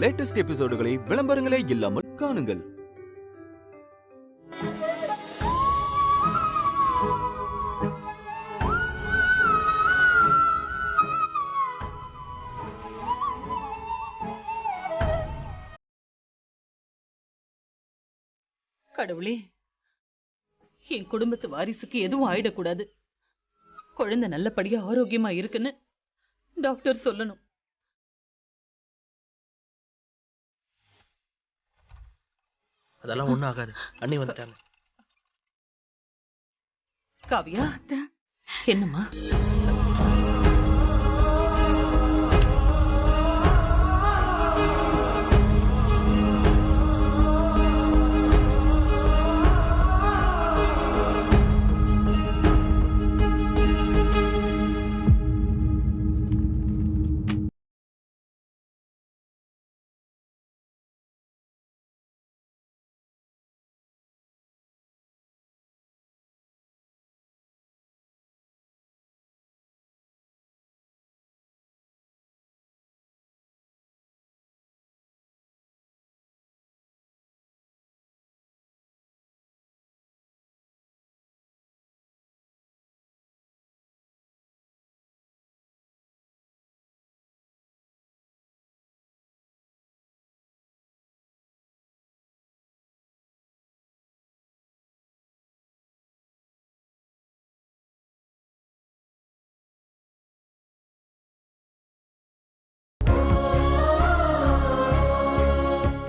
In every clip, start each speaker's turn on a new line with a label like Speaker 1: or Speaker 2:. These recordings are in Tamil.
Speaker 1: லேட்டஸ்ட் எபிசோடுகளை விளம்பரங்களே இல்லாமல் காணுங்கள்.
Speaker 2: கடவுளே, என் குடும்பத்து வாரிசுக்கு எதுவும் ஆயிடக்கூடாது. குழந்தை நல்லபடியா ஆரோக்கியமா இருக்குன்னு டாக்டர் சொல்லணும்.
Speaker 3: அதெல்லாம் ஒண்ணும் ஆகாது. அண்ணி வந்துட்டாங்க.
Speaker 2: காவியா, என்னம்மா?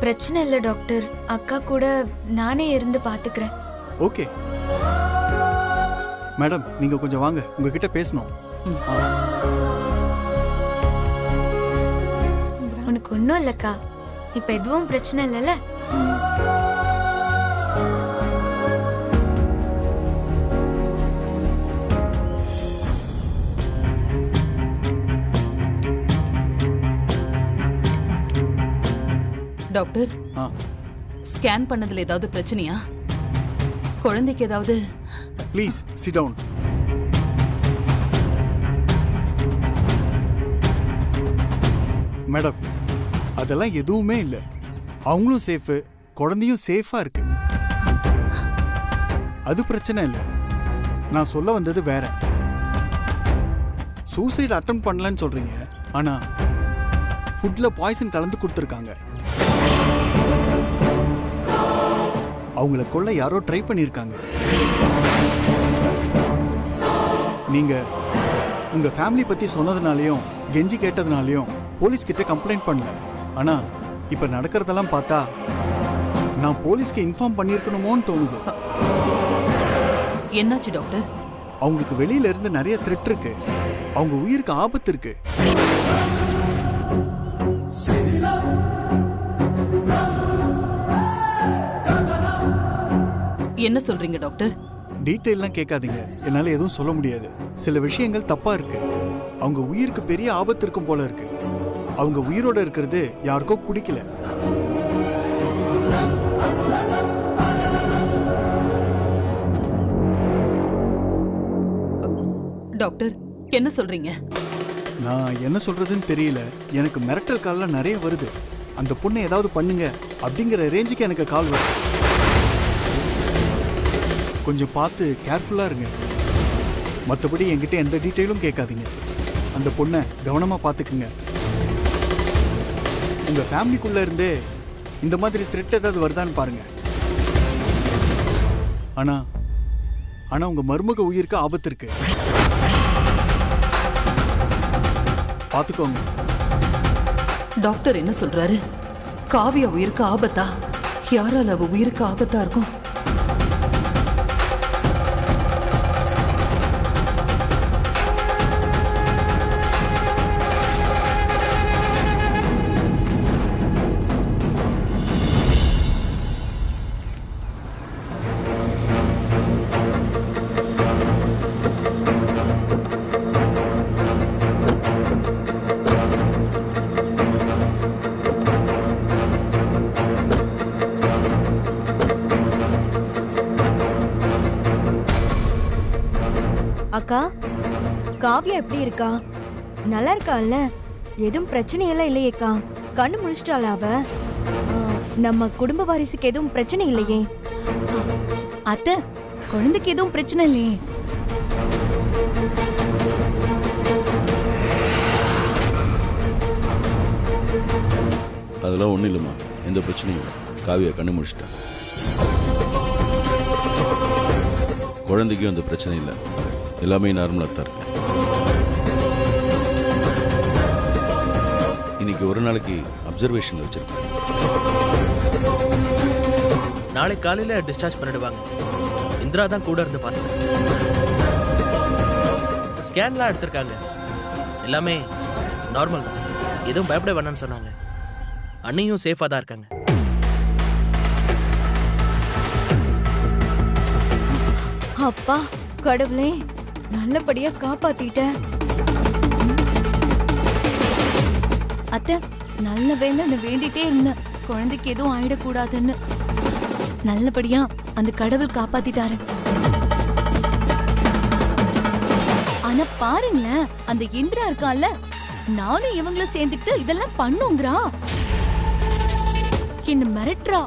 Speaker 4: பிரச்சனை இல்ல டாக்டர், அக்கா கூட நானே இருந்து பாத்துக்கிறேன்.
Speaker 5: ஓகே மேடம், நீங்க கொஞ்சம் வாங்க, உங்ககிட்ட பேசணும்.
Speaker 4: உனக்கு ஒன்றும் இல்லக்கா, இப்ப எதுவும் பிரச்சனை இல்லைல்ல?
Speaker 2: டாக்டர், ஸ்கேன் பண்ணதுல ஏதாவது பிரச்சனையா? குழந்தைக்கு ஏதாவது?
Speaker 5: Please sit down. மேடம், அதெல்லாம் எதுவுமே இல்லை. அவங்களும் சேஃபு, குழந்தையும் சேஃபா இருக்கு. அது பிரச்சனை இல்லை. நான் சொல்ல வந்தது வேற. சூசைட் அட்டெம்ப்ட் பண்ணலன்னு சொல்றீங்க, ஆனா ஃபுட்ல பாய்சன் கலந்து கொடுத்துருக்காங்க. அவங்கள கொல்ல யாரோ ட்ரை பண்ணியிருக்காங்க. நீங்க உங்க ஃபேமிலி பத்தி சொன்னதுனாலையும் கெஞ்சி கேட்டதுனாலையும் போலீஸ் கிட்ட கம்ப்ளைண்ட் பண்ணல. ஆனா இப்ப நடக்கிறதெல்லாம் பார்த்தா நான் போலீஸ்க்கு இன்ஃபார்ம் பண்ணியிருக்கணுமோன்னு தோணுது.
Speaker 2: என்னாச்சு டாக்டர்?
Speaker 5: அவங்களுக்கு வெளியில இருந்து நிறைய த்ரெட் இருக்கு. அவங்க உயிருக்கு ஆபத்து இருக்கு.
Speaker 2: என்ன சொல்றீங்க டாக்டர்?
Speaker 5: டீட்டெயிலாம் கேட்காதீங்க, என்னால எதுவும் சொல்ல முடியாது. சில விஷயங்கள் தப்பா இருக்கு. அவங்க உயிருக்கு பெரிய ஆபத்து இருக்கும் போல இருக்கு. அவங்க உயிரோட இருக்கிறது யாருக்கோ பிடிக்கல.
Speaker 2: டாக்டர், என்ன சொல்றீங்க?
Speaker 5: நான் என்ன சொல்றதுன்னு தெரியல. எனக்கு மிரட்டல் கால்லாம் நிறைய வருது. அந்த பொண்ணை ஏதாவது பண்ணுங்க அப்படிங்கிற ரேஞ்சுக்கு எனக்கு கால் வருது. கொஞ்சம் பார்த்து கேர்ஃபுல்லா இருங்க. மற்றபடி என்கிட்ட எந்த டீட்டெயிலும் கேட்காதீங்க. அந்த பொண்ணை கவனமா பார்த்துக்குங்க. உங்க ஃபேமிலிக்குள்ள இருந்தே இந்த மாதிரி த்ரெட் ஏதாவது வருதான்னு பாருங்க. ஆனா உங்க மருமக உயிருக்கு ஆபத்து இருக்கு. பார்த்துக்கோங்க.
Speaker 2: டாக்டர் என்ன சொல்றாரு? காவியா உயிருக்கு ஆபத்தா? யாரால அவ உயிருக்கு ஆபத்தா இருக்கும்?
Speaker 6: அக்கா, காவியா எப்படி இருக்கா? நல்லா இருக்கால்ல? எதுவும் பிரச்சனையெல்லாம் இல்லையேக்கா? கண்ணு முழிச்சிட்டாளா அவ? நம்ம குடும்ப வாரிசுக்கு எதுவும் பிரச்சனை இல்லையே?
Speaker 4: அத்தை, குழந்தைக்கு எதுவும் பிரச்சனை இல்லையே?
Speaker 7: அதெல்லாம் ஒன்றும் இல்லைம்மா, எந்த பிரச்சனையும் இல்லை. காவியா கண்ணு முடிச்சிட்டேன். குழந்தைக்கும் அந்த பிரச்சனை இல்லை, எல்லாமே நார்மலாக தான் இருக்கு. இன்னைக்கு ஒரு நாளைக்கு அப்சர்வேஷனில் வச்சிருக்கேன்.
Speaker 3: நாளைக்கு காலையில டிஸ்சார்ஜ் பண்ணிடுவாங்க. இந்திரா தான் கூட இருந்து பார்த்தேன். ஸ்கேன்லாம் எடுத்திருக்காங்க, எல்லாமே நார்மல் தான். எதுவும் பயப்பட வேணாம்னு சொன்னாங்க. அண்ணியும் சேஃபா தான் இருக்காங்க.
Speaker 6: அப்பா கடவுளே, நல்லபடியா காப்பாத்திட்ட.
Speaker 4: அத்தை, நல்ல வேலைன்னு வேண்டிட்டே இருந்தேன், குழந்தைக்கு எதுவும் ஆயிடக்கூடாதுன்னு. நல்லபடியா அந்த கடவுள் காப்பாத்திட்டாரு. ஆனா பாருங்களேன், அந்த இந்திரா இருக்கான்ல, நானும் இவங்களும் சேர்ந்துட்டு இதெல்லாம் பண்ணுங்கிறா. என்ன மிரட்டுறா.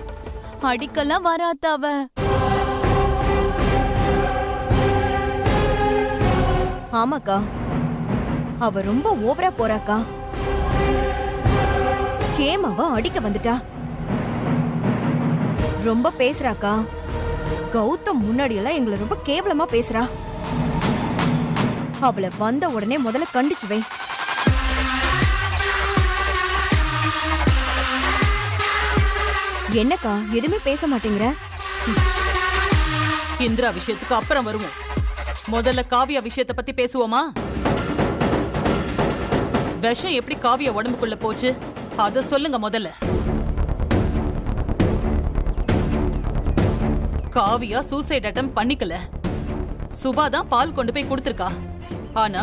Speaker 4: அடிக்கலாம் வராத்தாவ.
Speaker 6: ஆமாக்கா, அவ ரொம்ப ஓவரா போறாக்கா. ஹேமாவ அடிக்க வந்துட்டா. ரொம்ப பேசுறாக்கா. கௌதம் முன்னாடி எல்லாம் எங்களை ரொம்ப கேவலமா பேசுறா. அவளை வந்த உடனே முதல்ல கண்டிச்சு வை. என்னக்கா எதுவுமே பேச மாட்டேங்கிற?
Speaker 2: இந்திரா விஷயத்துக்கு அப்புறம் வருவோம். முதல்ல காவியா விஷயத்தை பத்தி பேசுவோமா? விஷம் எப்படி காவியா உடம்புக்குள்ள போச்சு அத சொல்லுங்க முதல்ல. காவியா சூசைட் அட்டெம்ப்ட் பண்ணிக்கல. சுபா தான் பால் கொண்டு போய் கொடுத்திருக்கா. ஆனா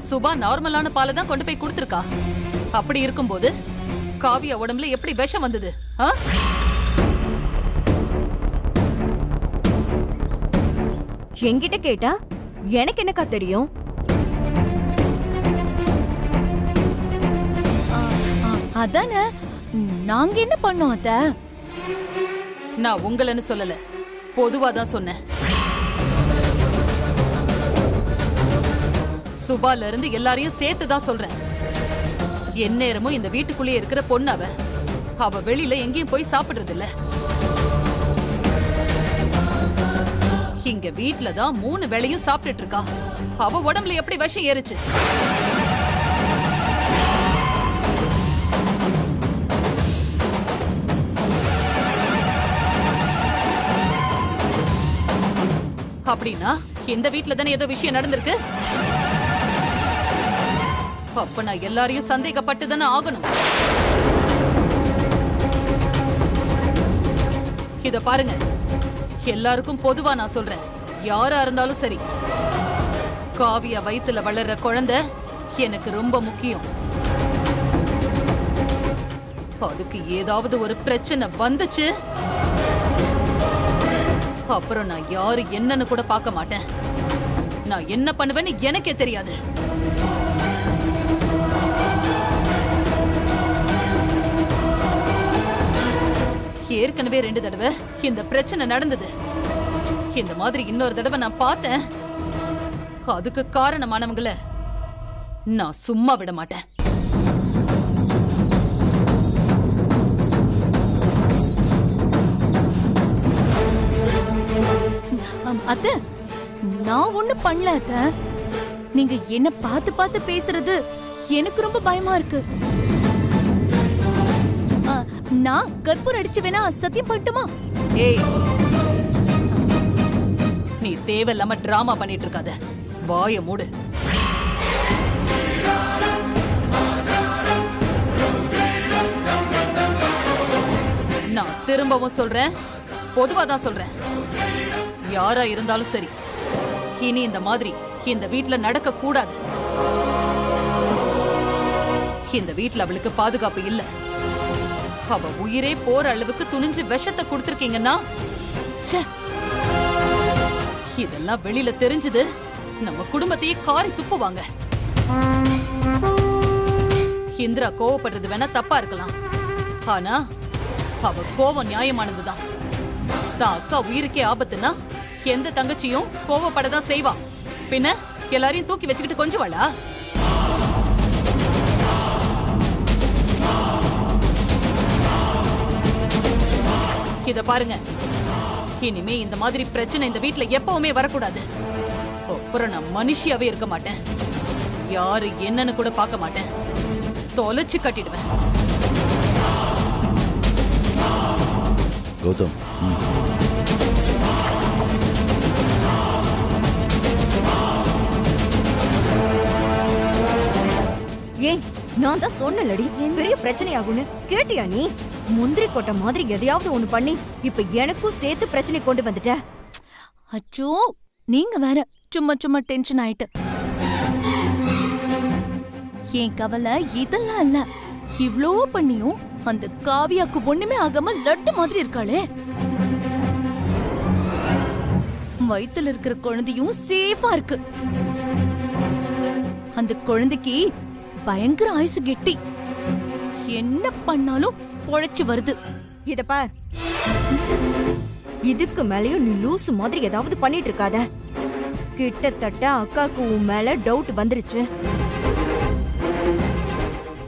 Speaker 2: சுபா நார்மலான பாலை தான் கொண்டு போய் கொடுத்திருக்கா. அப்படி இருக்கும்போது காவியா உடம்புல எப்படி விஷம் வந்தது?
Speaker 6: என்கிட்ட கேட்டா எனக்கு என்னக்கா தெரியும்?
Speaker 4: அதானே, நாங்க என்ன பண்ணோம் அத்தை?
Speaker 2: நான் உங்களன்னு சொல்லல, பொதுவா தான் சொன்னேன். சுபால இருந்து எல்லாரையும் சேர்த்து தான் சொல்றேன். எந்நேரமும் இந்த வீட்டுக்குள்ளேயே இருக்கிற பொண்ணு அவ. அவ வெளியில எங்கேயும் போய் சாப்பிடுறது இல்ல. இங்க வீட்ல தான் 3 வேளையும் சாப்பிட்டுட்டு இருக்கா. அவ உடம்புல எப்படி விஷம் ஏறுச்சு? அப்படின்னா இந்த வீட்ல தானே ஏதோ விஷயம் நடந்திருக்கு. அப்ப நான் எல்லாரையும் சந்தேகப்பட்டு தானே ஆகணும். இத பாருங்க, எல்லாருக்கும் பொதுவா நான் சொல்றேன், யாரா இருந்தாலும் சரி, காவியா வயித்துல வளர்ற குழந்தை எனக்கு ரொம்ப முக்கியம். அதுக்கு ஏதாவது ஒரு பிரச்சனை வந்துச்சு, அப்புறம் நான் யாரு என்னன்னு கூட பார்க்க மாட்டேன். நான் என்ன பண்ணுவேன்னு எனக்கே தெரியாது. ஏற்கனவே 2 தடவை இந்த பிரச்சனை நடந்தது. இந்த மாதிரி இன்னொரு தடவை நான் பார்த்தேன். அதுக்கு காரணமானவங்கள நான் சும்மா விட மாட்டேன்.
Speaker 4: அத்தை, நான் ஒண்ணு பண்ணல அத்தை. நீங்க என்ன பார்த்து பார்த்து பேசுறது எனக்கு ரொம்ப பயமா இருக்கு. நான் கற்பூரம் அடிச்சு வேணா சத்தியம் பண்ணட்டுமா?
Speaker 2: ஏய், நீ தேவையில்லாம டிராமா பண்ணிட்டு இருக்காத. வாய மூடு. நான் திரும்பவும் சொல்றேன், பொதுவா தான் சொல்றேன், யாரா இருந்தாலும் சரி, இனி இந்த மாதிரி இந்த வீட்ல நடக்க கூடாது. இந்த வீட்ல அவளுக்கு பாதுகாப்பு இல்ல. அவ உயிரே போற அளவுக்கு துணிஞ்சு விஷத்தை கொடுத்திருக்கீங்கன்னா, இதெல்லாம் வெளியில தெரிஞ்சது நம்ம குடும்பத்தையே காரி துப்புவாங்க. இந்திரா கோவப்படுறது வேணா தப்பா இருக்கலாம். ஆனா அவ கோவம் நியாயமானதுதான். தான் அக்கா உயிருக்கே ஆபத்துனா எந்த தங்கச்சியும் கோவப்படதான் செய்வா. பின்ன எல்லாரையும் தூக்கி வச்சுக்கிட்டு கொஞ்சுவாளா? இத பாருங்க, இனிமே இந்த மாதிரி பிரச்சனை இந்த வீட்ல எப்பவுமே வரக்கூடாது. அப்புறம் நான் மனுஷியாவே இருக்க மாட்டேன். யாரு என்னன்னு கூட பார்க்க மாட்டேன். தொலைச்சு கட்டிடுவேன்.
Speaker 7: கௌதம்,
Speaker 6: ஏன் நான் தான் சொன்னலடி பெரிய பிரச்சனை ஆகும்னு. கேட்டியா நீ? முந்திரி கொட்டை மாதிரி எதையாவது ஒண்ணு பண்ணி இப்ப எனக்கும் சேர்த்து பிரச்சனை கொண்டு வந்துட்ட.
Speaker 4: அச்சோ, நீங்க வேற சும்மா சும்மா டென்ஷன் ஆயிட்டு. என் கவலை இதெல்லாம் இல்ல. இவ்ளோ பண்ணியும் அந்த காவியாக்கு ஒண்ணுமே ஆகாம லட்டு மாதிரி இருக்காளே. வயித்துல இருக்கிற குழந்தையும் சேஃபா இருக்கு. அந்த குழந்தைக்கு பயங்கர ஆயுசு கெட்டி. என்ன பண்ணாலும் பொழைச்சு வருது.
Speaker 6: இத பார், இதுக்கு மேலயும் நீ லூசு மாதிரி ஏதாவது பண்ணிட்டு இருக்காத. கிட்டத்தட்ட அக்காக்கு உன் மேல டவுட் வந்துருச்சு.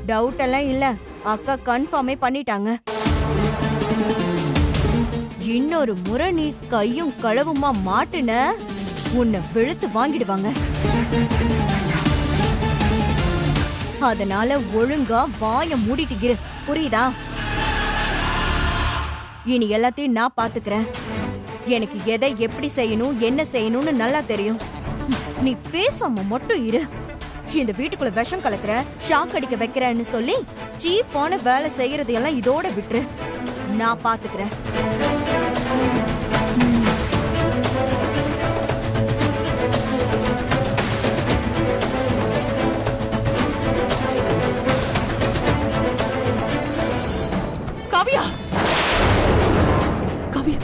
Speaker 6: டவுட் எல்லாம் இல்ல, அக்கா கன்ஃபார்மே பண்ணிட்டாங்க. இன்னொரு முறை நீ கையும் களவுமா மாட்டுன, உன்னை வெளுத்து வாங்கிடுவாங்க. அதனால ஒழுங்கா வாய மூடிட்டு இரு, புரியுதா? இனி எல்லாத்தையும் நான் பாத்துக்கிறேன். எனக்கு எதை எப்படி செய்யணும் என்ன செய்யணும்னு நல்லா தெரியும். நீ பேசாம மட்டும் இரு. இந்த வீட்டுக்குள்ள விஷம் கலக்குற, ஷாக் அடிக்க வைக்கிறேன்னு சொல்லி சீப்பான வேலை செய்யறது எல்லாம் இதோட விட்டுரு. நான் பாத்துக்கிறேன்.
Speaker 2: காவியா, காவியா,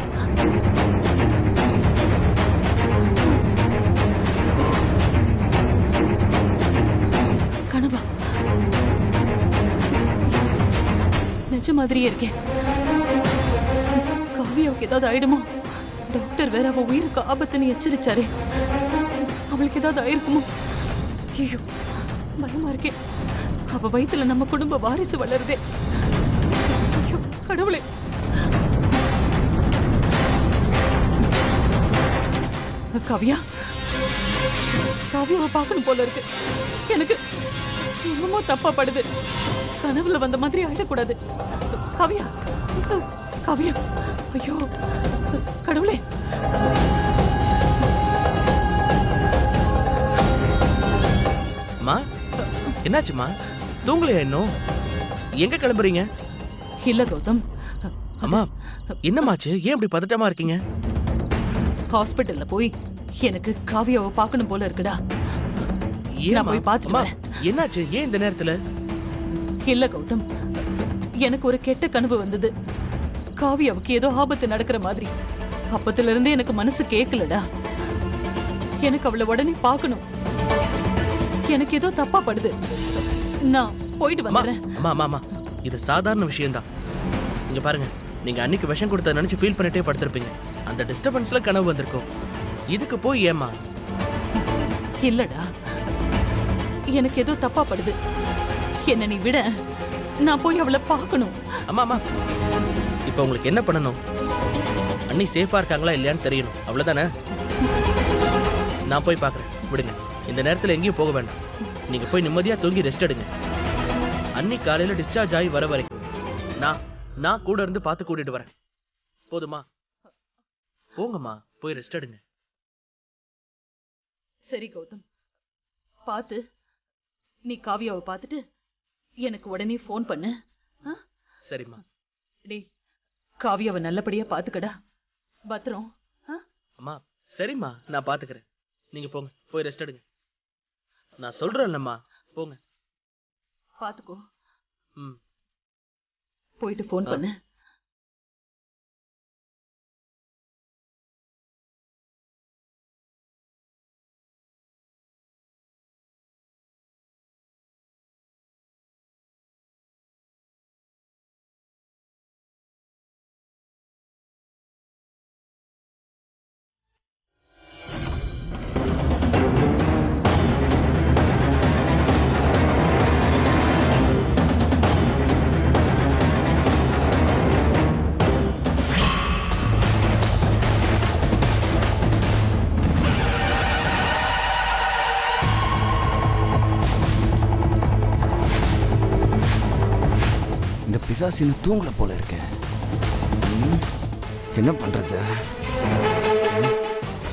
Speaker 2: கனவா? நிஜ மாதிரியே இருக்கேன். காவியாவுக்கு ஏதாவது ஆயிடுமோ? டாக்டர் வேற அவ உயிருக்கு ஆபத்துன்னு எச்சரிச்சாரே. அவளுக்கு ஏதாவது ஆயிருக்குமோ? ஐயோ, பயமா இருக்கே. அவ வயித்துல நம்ம குடும்ப வாரிசு வளருதே. ஐயோ கடவுளே. காவியா, காவியாவை பார்க்கணும் போல இருக்கு. எனக்கு என்னமோ தப்பா படுது. கனவுல வந்த மாதிரி ஆயிடக்கூடாது. காவியா, காவியா, ஐயோ கடவுளே.
Speaker 3: அம்மா, என்னாச்சுமா? தூங்கலையா இன்னும்? எங்க கிளம்புறீங்க?
Speaker 2: இல்ல கௌதம்.
Speaker 3: அம்மா, என்னமாச்சு? ஏன் இப்படி பதட்டமா இருக்கீங்க?
Speaker 2: ஹாஸ்பிடல்ல போய் எனக்கு காவியாவை பார்க்கணும் போல இருக்குடா. நான் போய் பார்த்துட்டு வரேன்.
Speaker 3: என்னாச்சு? ஏன் இந்த நேரத்துல?
Speaker 2: இல்ல கௌதம், எனக்கு ஒரு கெட்ட கனவு வந்தது. காவியாவுக்கு ஏதோ ஆபத்து நடக்கிற மாதிரி. அப்பத்துல இருந்தே எனக்கு மனசு கேட்கலடா. எனக்கு அவளை உடனே பார்க்கணும். எனக்கு ஏதோ தப்பா படுது. நான் போயிட்டு வந்துடுறேன்.
Speaker 3: அம்மா, இது சாதாரண விஷயம்தான். இங்க பாருங்க, நீங்க அன்னைக்கு விஷம் கொடுத்த நினைச்சு ஃபீல் பண்ணிட்டே படுத்திருப்பீங்க. அந்த டிஸ்டர்பன்ஸ்ல கனவு வந்திருக்கும். இதுக்கு போய் ஏமா?
Speaker 2: இல்லடா, எனக்கு ஏதோ தப்பா படுது. என்ன நீ விட, நான் போய் அவளை பார்க்கணும்.
Speaker 3: அம்மா, இப்போ உங்களுக்கு என்ன பண்ணணும்? அண்ணி சேஃபா இருக்காங்களா இல்லையான்னு தெரியணும், அவ்வளவுதானே? நான் போய் பார்க்கறேன், விடுங்க. இந்த நேரத்துல எங்கேயும் போக வேண்டாம். நீங்க போய் நிம்மதியா தூங்கி ரெஸ்ட் எடுங்க. அன்னி காலையில டிஸ்சார்ஜ் ஆகி வர வரை நான் கூட இருந்து பார்த்து கூட்டிட்டு வரேன். போதுமா? போங்கம்மா, போய் ரெஸ்ட் எடுங்க.
Speaker 2: சரி கௌதம், பார்த்து நீ காவியாவை பார்த்துட்டு எனக்கு உடனே ஃபோன் பண்ணு.
Speaker 3: சரிம்மா.
Speaker 2: டேய், காவியாவை நல்லபடியா பாத்துக்கடா. பத்திரம்.
Speaker 3: அம்மா, சரிம்மா, நான் பாத்துக்கிறேன். நீங்க போங்க, போய் ரெஸ்ட் எடுங்க. நான் சொல்றேன்லம்மா, போங்க.
Speaker 2: பாத்துக்கோ.
Speaker 3: ம்.
Speaker 2: போயிட்டு ஃபோன் பண்ணு.
Speaker 8: பிசாசு இன்னும் தூங்கல போல இருக்க. என்ன பண்றது?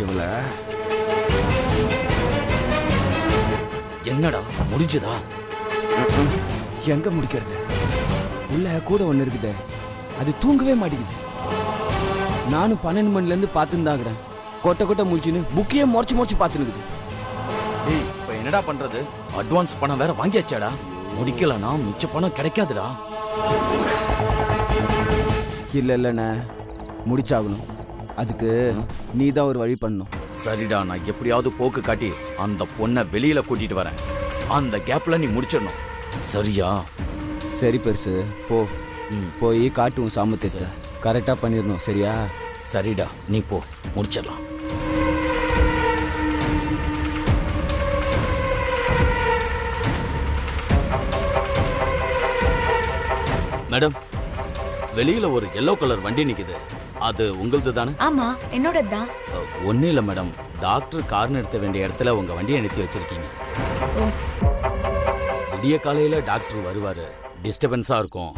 Speaker 8: இவள
Speaker 9: என்னடா முடிஞ்சதா?
Speaker 8: எங்க முடிக்கிறது? உள்ள கூட ஒண்ணு இருக்குது, அது தூங்கவே மாட்டேங்குது. நானும் 12 மணிலேருந்து பார்த்துருந்தாங்கிறேன். கொட்டை கொட்டை முடிச்சுன்னு புக்கையே முறைச்சு பார்த்துனுக்குது.
Speaker 9: ஏய், இப்போ என்னடா பண்றது? அட்வான்ஸ் பணம் வேற வாங்கியாச்சாடா? முடிக்கலனா மிச்ச பணம் கிடைக்காதுடா.
Speaker 8: இல்லைண்ணே, முடிச்சாகணும். அதுக்கு நீ தான் ஒரு வழி பண்ணணும்.
Speaker 9: சரிடா, நான் எப்படியாவது போக்கு காட்டி அந்த பொண்ணை வெளியில கூட்டிட்டு வரேன். அந்த கேப்ல நீ முடிச்சிடணும், சரியா?
Speaker 8: சரி பெருசு, போ. போய் காட்டுவோம் சாமர்த்தியத்தை. கரெக்டாக பண்ணிடணும், சரியா?
Speaker 9: சரிடா, நீ போ, முடிச்சிடலாம். மேடம், வெளியில ஒரு எல்லோ கலர் வண்டி நிக்குது, அது உங்களது தானே?
Speaker 10: ஆமா, என்னோட தான்.
Speaker 9: ஒன்னும் இல்ல மேடம், டாக்டர் கார் நிறுத்த வேண்டிய இடத்துல உங்க வண்டியை நிறுத்தி வச்சிருக்கீங்க. விடிய காலையில டாக்டர் வருவாரு, டிஸ்டர்பன்ஸா இருக்கும்,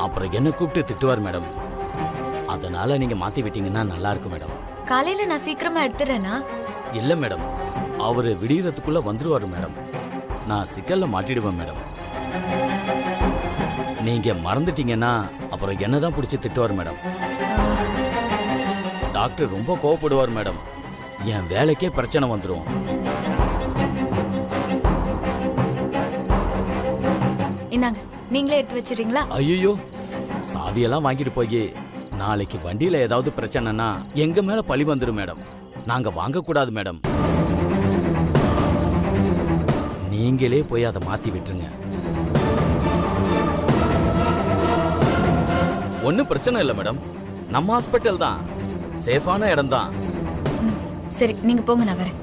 Speaker 9: அப்புறம் என்ன கூப்பிட்டு திட்டுவார் மேடம். அதனால நீங்க மாத்தி விட்டீங்கன்னா நல்லா இருக்கும் மேடம்.
Speaker 10: காலையில நான் சீக்கிரமா எடுத்துறேனா?
Speaker 9: இல்ல மேடம், அவரு விடியறதுக்குள்ள வந்துருவாரு மேடம். நான் சிக்கல்ல மாட்டிடுவேன் மேடம். நீங்க மறந்துட்டீங்கன்னா அப்புறம் என்னதான் பிடிச்சி திட்டுவார் மேடம். டாக்டர் ரொம்ப கோவப்படுவார் மேடம். என் வேலைக்கே பிரச்சனை வந்துடும்.
Speaker 10: இந்தாங்க, நீங்களே எடுத்து வச்சிரீங்களா?
Speaker 9: ஐயோ, சாவியெல்லாம் வாங்கிட்டு போய் நாளைக்கு வண்டியில ஏதாவது பிரச்சனைனா எங்க மேல பழி வந்துடும் மேடம். நாங்க வாங்க கூடாது மேடம். நீங்களே போய் அதை மாத்தி விட்டுருங்க. ஒன்னும் பிரச்சனை இல்லை மேடம், நம்ம ஹாஸ்பிட்டல் தான், சேஃபான இடம் தான்.
Speaker 10: சரி, நீங்க போங்க, நான் வரேன்.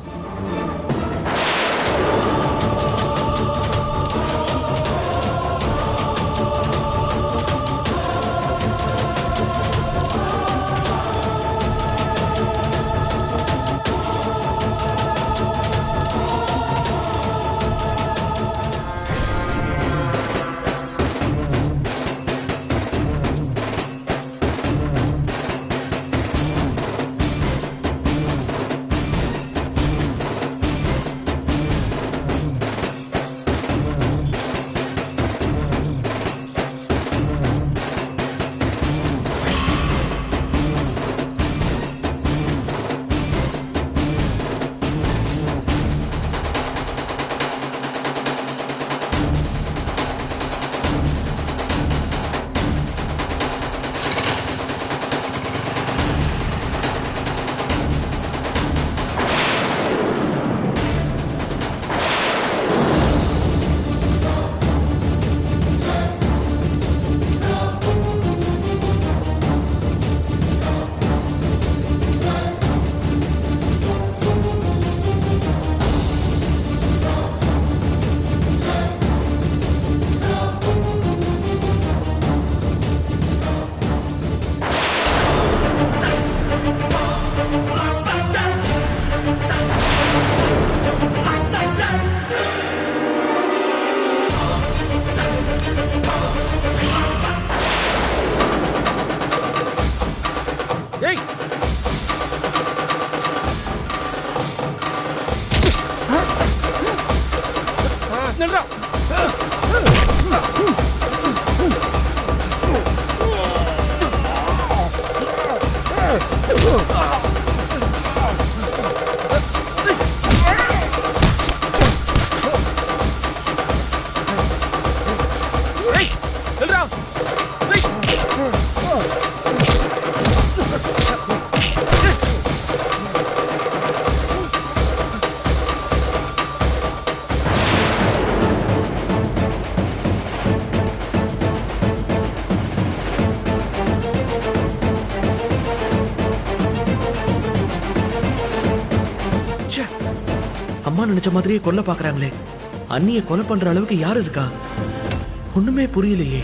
Speaker 3: அம்மா நினைச்ச மாதிரியே கொல்ல பாக்குறாங்களே. அண்ணிய கொலை பண்ற அளவுக்கு யாரு இருக்கா? ஒண்ணுமே புரியலையே.